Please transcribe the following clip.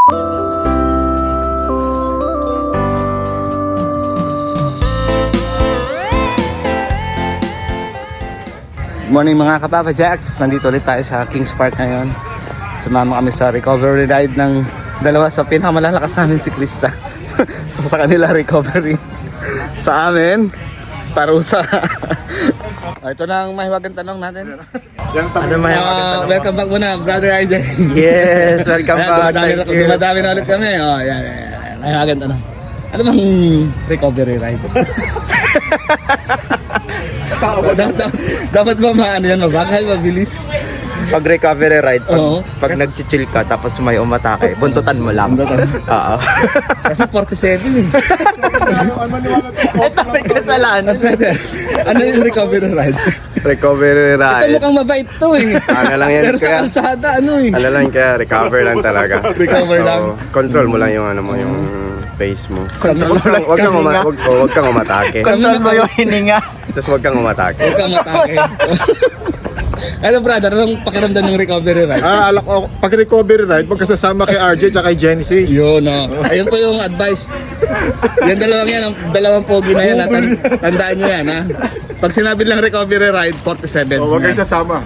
Good morning mga Kapapa Jacks. Nandito ulit tayo sa Kings Park ngayon. Sumama kami sa recovery ride ng dalawa sa pinakamalalakas namin siklista. So sa kanila recovery, sa amin parusa. Ito na ang mahiwagang tanong natin. Ano mahiwagang tanong? Welcome back muna, Brother RJ. Yes, welcome back. Dumadami na ulit kami. Oh, yan. Mahiwagang tanong. Ano bang recovery ride? Dapat ba maano yan, mabagal, mabilis? Pag recovery ride, pag nag-chill ka tapos may umatake, buntutan mo lang. Oo. Kasi 47 eh. Ito may kasalanan. Ano yung recovery ride? Recovery Ito ride. mukhang mabait to eh. Ano lang yan Pero sa kaya? kalsada, ano eh. Ano lang kaya, recover lang talaga. Recover lang. Oo, control mo lang yung ano mo, yung face mo. Control mo lang. Wag kang umatake. Control mo yung hininga. Tapos wag kang umatake. Huwag kang matake. Ano brother, anong pakiramdam ng recovery ride? Alak ko, pag recovery ride, magkasama kay RJ at kay Genesis. Yun, no. Ayun po yung advice. Yung dalawang yan, ang dalawang pogi na yan. Tandaan nyo yan, ha. Pag sinabi lang recovery ride, 47. Huwag kayo sasama.